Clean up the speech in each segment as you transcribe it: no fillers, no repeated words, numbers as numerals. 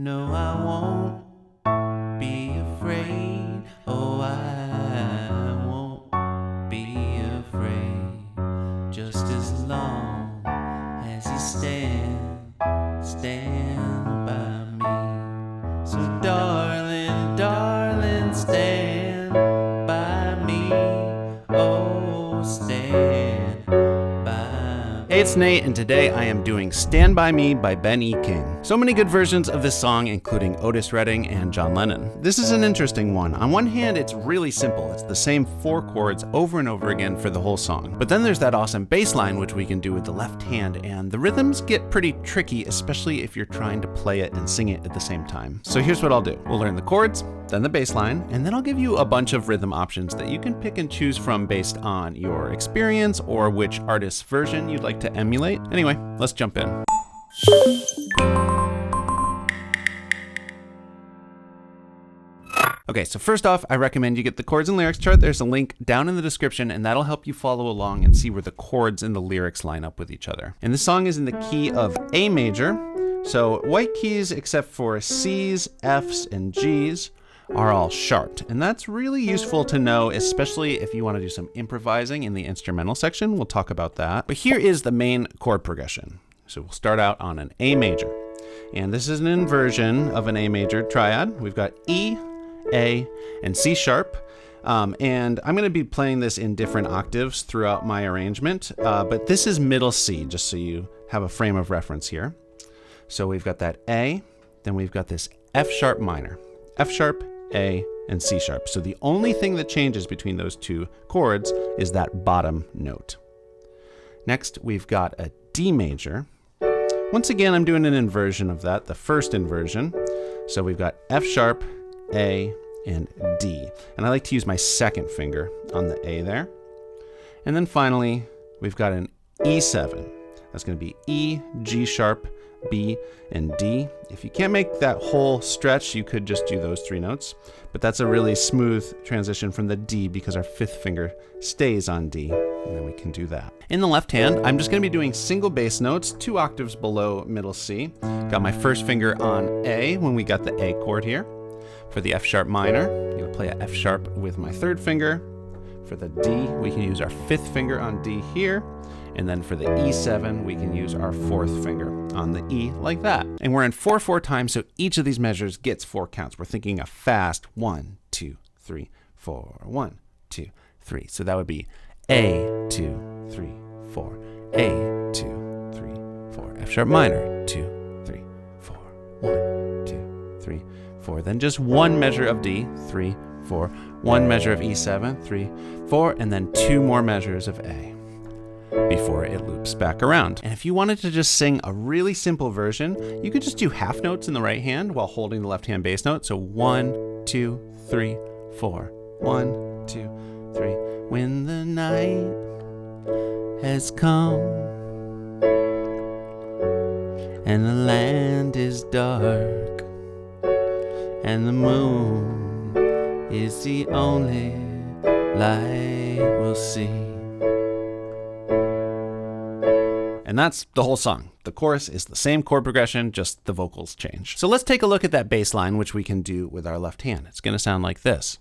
No, I won't be afraid. Oh, I won't be afraid. Just as long as you stand by me. So darling, darling, stand by me. Oh, stand by me. Hey, it's Nate, and today I am doing Stand By Me by Ben E. King. So many good versions of this song, including Otis Redding and John Lennon. This is an interesting one. On one hand, it's really simple. It's the same 4 chords over and over again for the whole song. But then there's that awesome bass line, which we can do with the left hand, and the rhythms get pretty tricky, especially if you're trying to play it and sing it at the same time. So here's what I'll do. We'll learn the chords, then the bass line, and then I'll give you a bunch of rhythm options that you can pick and choose from based on your experience or which artist's version you'd like to emulate. Anyway, let's jump in. Okay, so first off, I recommend you get the chords and lyrics chart. There's a link down in the description, and that'll help you follow along and see where the chords and the lyrics line up with each other. And this song is in the key of A major. So white keys, except for C's, F's, and G's, are all sharped. And that's really useful to know, especially if you want to do some improvising in the instrumental section. We'll talk about that. But here is the main chord progression. So we'll start out on an A major. And this is an inversion of an A major triad. We've got E, A, and C sharp. And I'm going to be playing this in different octaves throughout my arrangement. But this is middle C, just so you have a frame of reference here. So we've got that A, then we've got this F sharp minor. F sharp, A, and C sharp. So the only thing that changes between those two chords is that bottom note. Next, we've got a D major. Once again, I'm doing an inversion of that, the first inversion. So we've got F sharp, A, and D. And I like to use my second finger on the A there. And then finally, we've got an E7. That's going to be E, G sharp, B, and D. If you can't make that whole stretch, you could just do those 3 notes. But that's a really smooth transition from the D because our 5th finger stays on D. And then we can do that. In the left hand, I'm just going to be doing single bass notes 2 octaves below middle C. Got my first finger on A when we got the A chord here. For the F sharp minor, I'm going to play a F sharp with my 3rd finger. For the D, we can use our 5th finger on D here. And then for the E7, we can use our 4th finger on the E like that. And we're in 4/4 time, so each of these measures gets 4 counts. We're thinking a fast 1, 2, 3, 4, 1, 2, 3. So that would be A, 2, 3, 4, A, 2, 3, 4, F sharp minor, 2, 3, 4, 1, 2, 3, 4. Then just 1 measure of D, 3, 4, 1 measure of E7, 3, 4, and then 2 more measures of A before it loops back around. And if you wanted to just sing a really simple version, you could just do half notes in the right hand while holding the left hand bass note. So 1, 2, 3, 4, 1, 2, 3. When the night has come and the land is dark and the moon is the only light we'll see. And that's the whole song. The chorus is the same chord progression, just the vocals change. So let's take a look at that bass line, which we can do with our left hand. It's going to sound like this.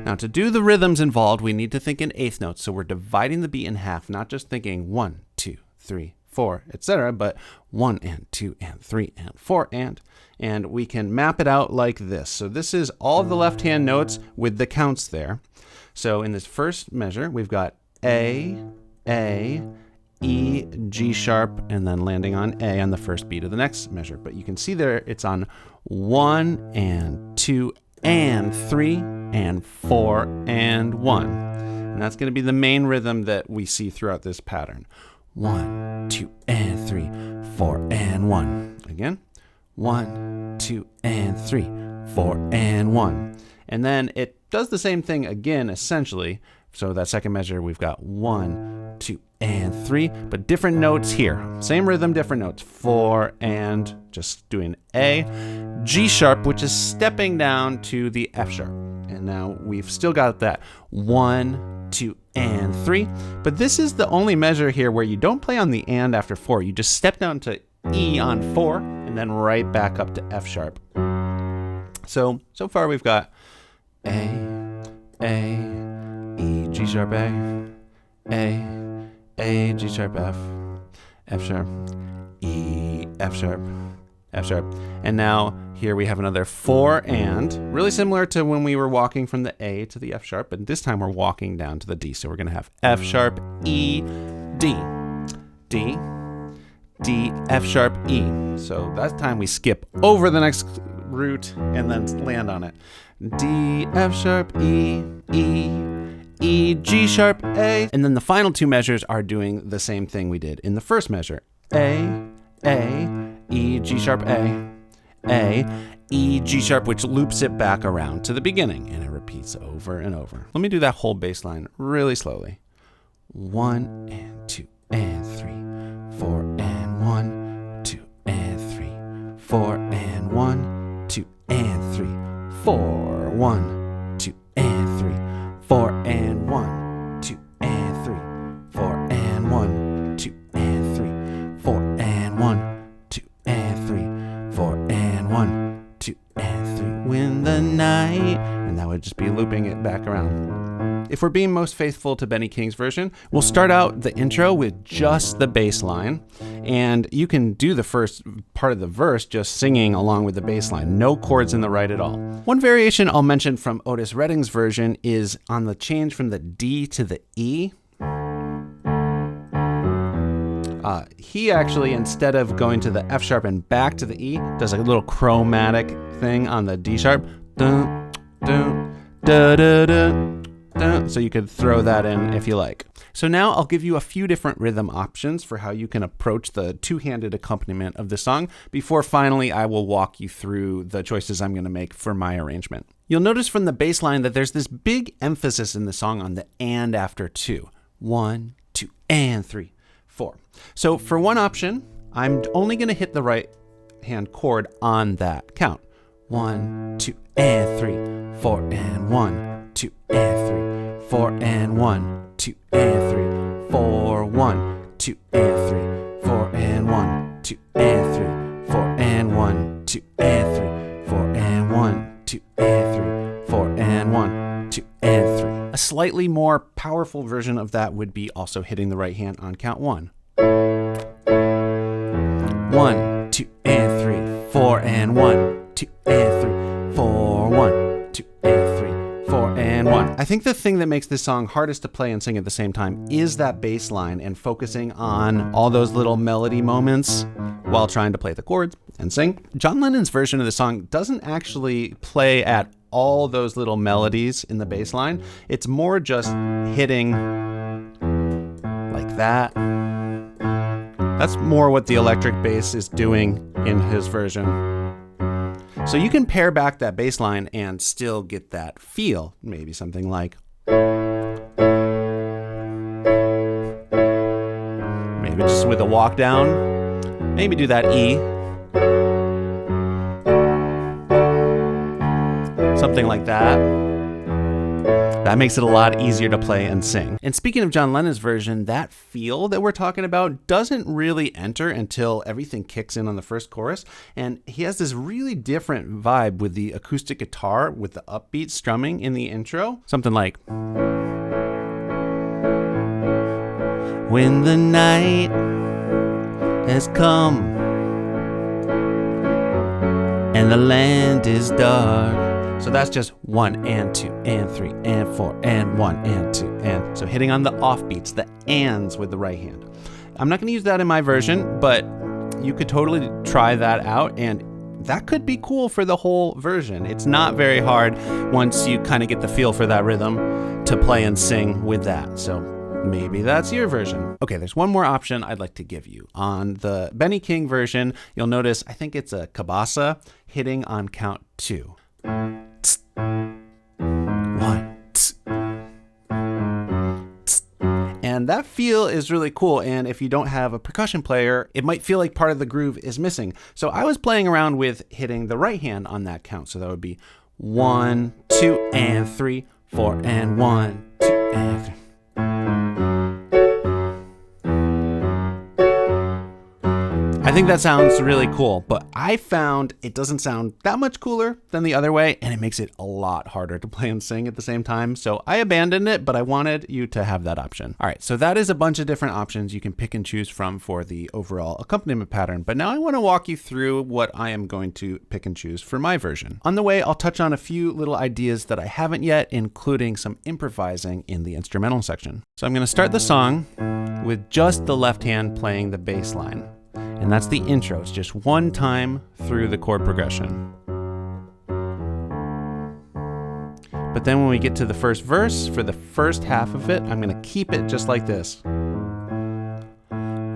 Now, to do the rhythms involved, we need to think in 8th notes. So we're dividing the beat in half, not just thinking 1, 2, 3, 4, etc., but 1 and 2 and 3 and 4 and we can map it out like this. So this is all of the left hand notes with the counts there. So in this first measure, we've got A, E, G sharp, and then landing on A on the first beat of the next measure. But you can see there it's on 1 and 2 and 3 and 4 and 1. And that's going to be the main rhythm that we see throughout this pattern. 1, 2, and 3, 4, and 1. Again, 1, 2, and 3, 4, and 1. And then it does the same thing again, essentially, So that second measure, we've got 1, 2, and 3, but different notes here. Same rhythm, different notes. 4 and just doing A, G sharp, which is stepping down to the F sharp. And now we've still got that 1, 2, and 3. But this is the only measure here where you don't play on the and after 4. You just step down to E on 4 and then right back up to F sharp. So far we've got A, E, G sharp A, G sharp F sharp, E, F sharp, F sharp. And now here we have another 4 and, really similar to when we were walking from the A to the F sharp, but this time we're walking down to the D. So we're gonna have F sharp, E, D, D, D, F sharp, E. So that time we skip over the next root and then land on it. D, F sharp, E, E, E, G sharp, A. And then the final two measures are doing the same thing we did in the first measure. A, E, G sharp, A, E, G sharp, which loops it back around to the beginning, and it repeats over and over. Let me do that whole bass line really slowly. 1 and 2 and 3, 4 and 1, 2 and 3, 4 and 1, 2 and 3, 4, 1, 2 and 3, 4 and 1, 2 and 3, 4 and 1, 2 and 3, 4 and 1, 2 and 3, 4 and 1, 2 and 3. When the night, and that would just be looping it back around. If we're being most faithful to Benny King's version, we'll start out the intro with just the bass line, and you can do the first part of the verse just singing along with the bass line. No chords in the right at all. One variation I'll mention from Otis Redding's version is on the change from the D to the E. He actually, instead of going to the F sharp and back to the E, does a little chromatic thing on the D sharp. Dun, dun, da, da, da. So you could throw that in if you like. So now I'll give you a few different rhythm options for how you can approach the two-handed accompaniment of the song before finally I will walk you through the choices I'm going to make for my arrangement. You'll notice from the bass line that there's this big emphasis in the song on the and after 2. 1, 2, and 3, 4. So for one option, I'm only going to hit the right hand chord on that count. 1, 2, and 3, 4, and 1, 2, and 3, 4, and 1, 2, and 3, 4, 1, 2, and 3, 4, and 1, 2, and 3, 4, and 1, 2, and 3, 4, and 1, 2, and 3, 4, and 1, 2, and 3. A slightly more powerful version of that would be also hitting the right hand on count 1. 1, 2, and 3, 4, and 1, 2, and 3, 4, 1, 2, and 3, 4, and 1. I think the thing that makes this song hardest to play and sing at the same time is that bass line and focusing on all those little melody moments while trying to play the chords and sing. John Lennon's version of the song doesn't actually play at all those little melodies in the bass line. It's more just hitting like that. That's more what the electric bass is doing in his version. So you can pare back that bass line and still get that feel. Maybe something like, maybe just with a walk down. Maybe do that E. Something like that. That makes it a lot easier to play and sing. And speaking of John Lennon's version, that feel that we're talking about doesn't really enter until everything kicks in on the first chorus. And he has this really different vibe with the acoustic guitar with the upbeat strumming in the intro. Something like, when the night has come and the land is dark. So that's just 1 and 2 and 3 and 4 and 1 and 2 and. So hitting on the offbeats, the ands with the right hand. I'm not going to use that in my version, but you could totally try that out, and that could be cool for the whole version. It's not very hard once you kind of get the feel for that rhythm to play and sing with that. So maybe that's your version. Okay, there's one more option I'd like to give you. On the Benny King version, you'll notice I think it's a cabasa hitting on count 2. 1, 2. And that feel is really cool. And if you don't have a percussion player, it might feel like part of the groove is missing. So I was playing around with hitting the right hand on that count. So that would be 1, 2, and 3, 4, and 1, 2, and 3. I think that sounds really cool, but I found it doesn't sound that much cooler than the other way, and it makes it a lot harder to play and sing at the same time. So I abandoned it, but I wanted you to have that option. All right, so that is a bunch of different options you can pick and choose from for the overall accompaniment pattern. But now I want to walk you through what I am going to pick and choose for my version. On the way, I'll touch on a few little ideas that I haven't yet, including some improvising in the instrumental section. So I'm going to start the song with just the left hand playing the bass line. And that's the intro. It's just one time through the chord progression. But then when we get to the first verse, for the first half of it, I'm going to keep it just like this.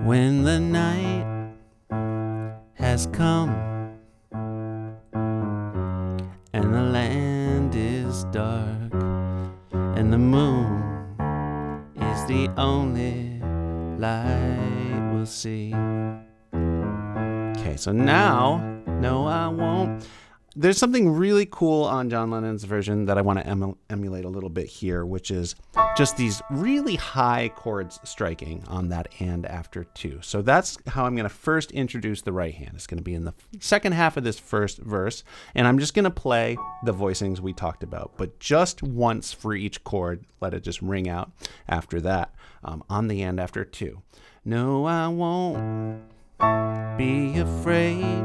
When the night has come and the land is dark and the moon is the only light we'll see. Okay, so now, no, I won't. There's something really cool on John Lennon's version that I want to emulate a little bit here, which is just these really high chords striking on that and after 2. So that's how I'm going to first introduce the right hand. It's going to be in the second half of this first verse, and I'm just going to play the voicings we talked about, but just once for each chord. Let it just ring out after that on the and after 2. No, I won't be afraid.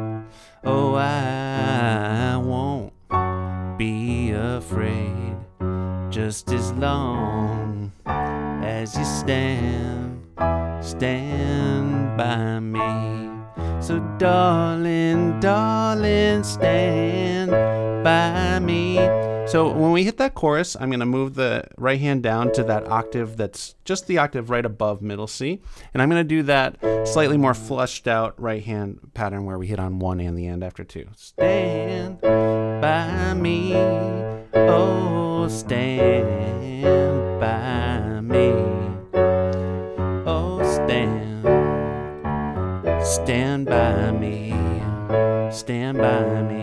Oh, I won't be afraid. Just as long as you stand by me. So darling, darling, stand by me. So when we hit that chorus, I'm going to move the right hand down to that octave that's just the octave right above middle C. And I'm going to do that slightly more fleshed out right hand pattern where we hit on 1 and the and after 2. Stand by me, oh, stand by me, oh, stand by me, stand by me.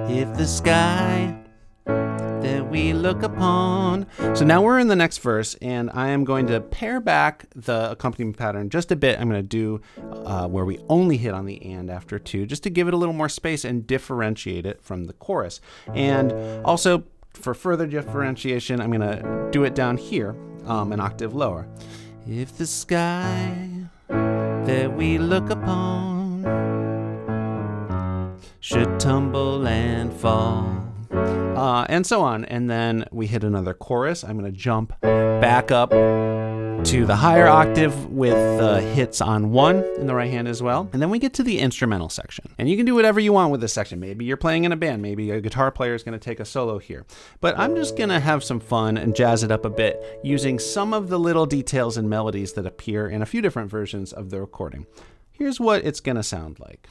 If the sky that we look upon. So now we're in the next verse, and I am going to pare back the accompaniment pattern just a bit. I'm going to do where we only hit on the and after 2, just to give it a little more space and differentiate it from the chorus. And also, for further differentiation, I'm going to do it down here, an octave lower. If the sky that we look upon should tumble and fall, and so on. And then we hit another chorus. I'm going to jump back up to the higher octave with hits on 1 in the right hand as well. And then we get to the instrumental section. And you can do whatever you want with this section. Maybe you're playing in a band. Maybe a guitar player is going to take a solo here. But I'm just going to have some fun and jazz it up a bit using some of the little details and melodies that appear in a few different versions of the recording. Here's what it's going to sound like.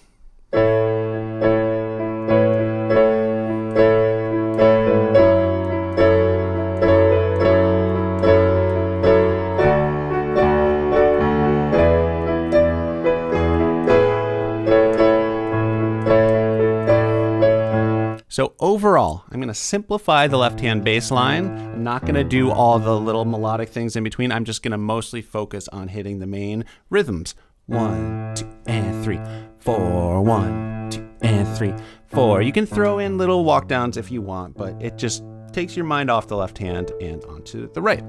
So overall, I'm going to simplify the left-hand bass line. I'm not going to do all the little melodic things in between. I'm just going to mostly focus on hitting the main rhythms. 1, 2, and 3, 4, 1, 2, and 3, 4. You can throw in little walk downs if you want, but it just takes your mind off the left hand and onto the right.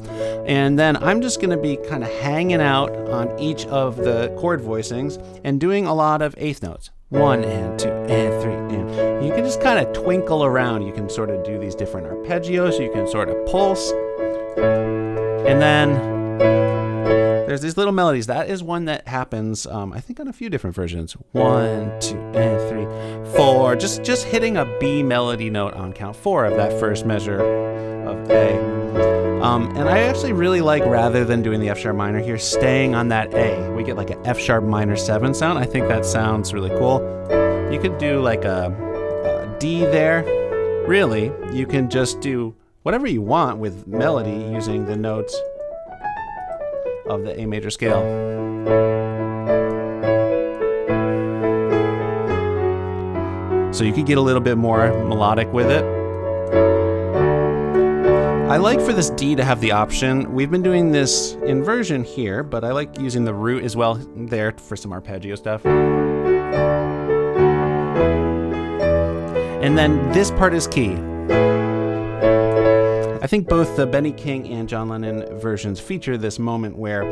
And then I'm just going to be kind of hanging out on each of the chord voicings and doing a lot of eighth notes. 1 and 2 and 3, and you can just kind of twinkle around. You can sort of do these different arpeggios. You can sort of pulse, and then there's these little melodies. That is one that happens, I think, on a few different versions. 1, 2, and 3, 4. Just hitting a B melody note on count 4 of that first measure of A. And I actually really like, rather than doing the F sharp minor here, staying on that A. We get like an F sharp minor 7 sound. I think that sounds really cool. You could do like a D there. Really, you can just do whatever you want with melody using the notes of the A major scale. So you could get a little bit more melodic with it. I like for this D to have the option. We've been doing this inversion here, but I like using the root as well there for some arpeggio stuff. And then this part is key. I think both the Benny King and John Lennon versions feature this moment where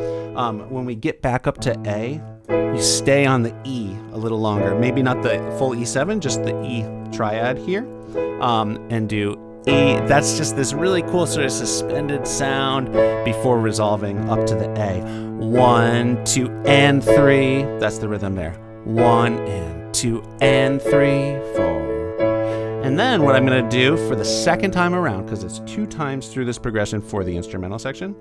when we get back up to A, you stay on the E a little longer. Maybe not the full E7, just the E triad here, and do E. That's just this really cool sort of suspended sound before resolving up to the A. 1, 2, and 3. That's the rhythm there. 1 and 2 and 3, 4. And then what I'm going to do for the second time around, because it's 2 times through this progression for the instrumental section,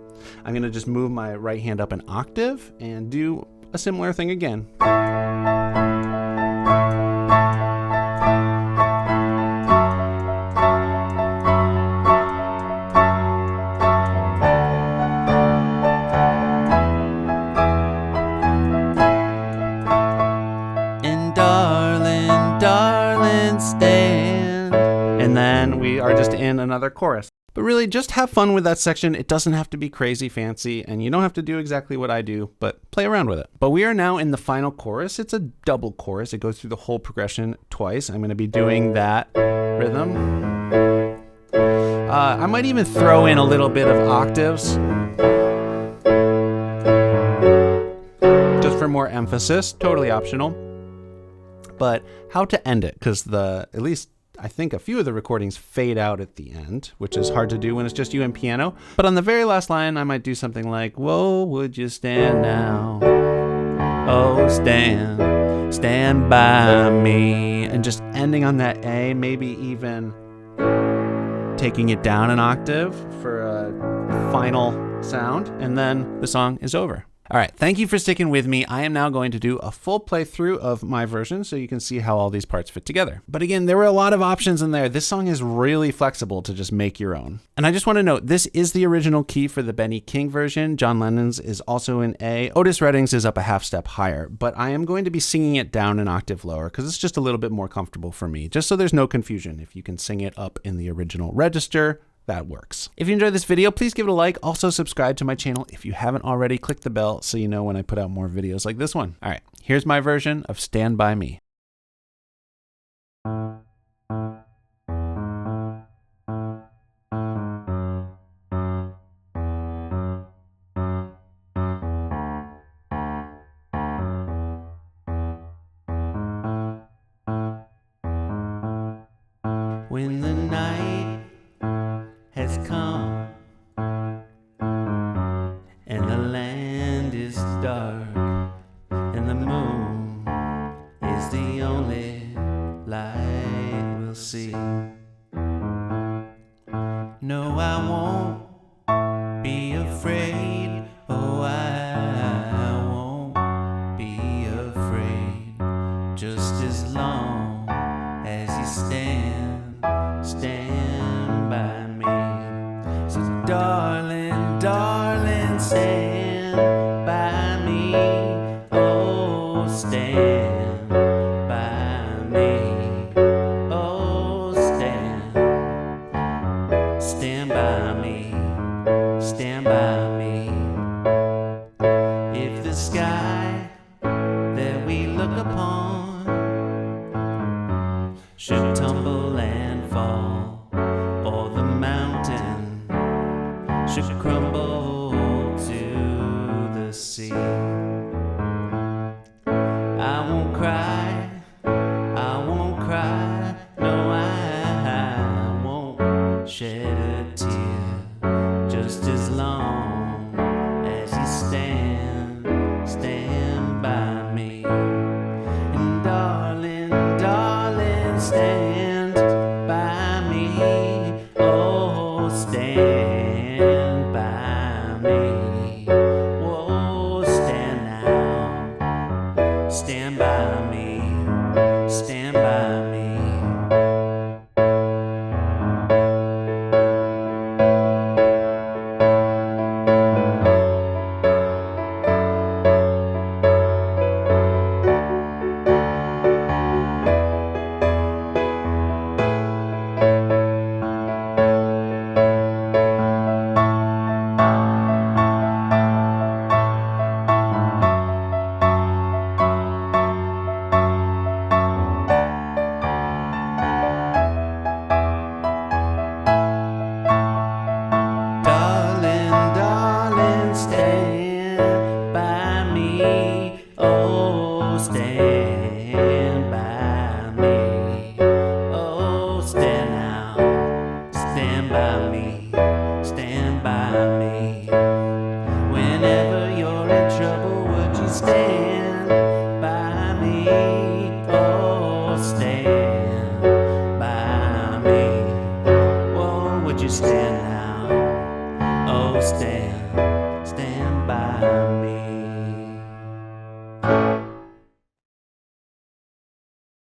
I'm going to just move my right hand up an octave and do a similar thing again. And darling, darling, stay. And then we are just in another chorus. But really, just have fun with that section. It doesn't have to be crazy fancy, and you don't have to do exactly what I do, but play around with it. But we are now in the final chorus. It's a double chorus. It goes through the whole progression twice. I'm going to be doing that rhythm. I might even throw in a little bit of octaves, just for more emphasis. Totally optional. But how to end it, because at least I think a few of the recordings fade out at the end, which is hard to do when it's just you and piano. But on the very last line, I might do something like, whoa, would you stand now? Oh, stand by me. And just ending on that A, maybe even taking it down an octave for a final sound. And then the song is over. All right, thank you for sticking with me. I am now going to do a full playthrough of my version so you can see how all these parts fit together. But again, there were a lot of options in there. This song is really flexible to just make your own. And I just want to note, this is the original key for the Benny King version. John Lennon's is also in A. Otis Redding's is up a half step higher, but I am going to be singing it down an octave lower because it's just a little bit more comfortable for me, just so there's no confusion. If you can sing it up in the original register, that works. If you enjoyed this video, please give it a like. Also subscribe to my channel if you haven't already. Click the bell so you know when I put out more videos like this one. All right, here's my version of Stand By Me. When the night has come and the land is dark and the moon is the only light we'll see. No, I won't be afraid. Oh, I won't be afraid. Just as long as you stand by me. So darling, darling, stand by me. Oh, stand by me. Oh, stand by me. Stand by me. If the sky that we look upon should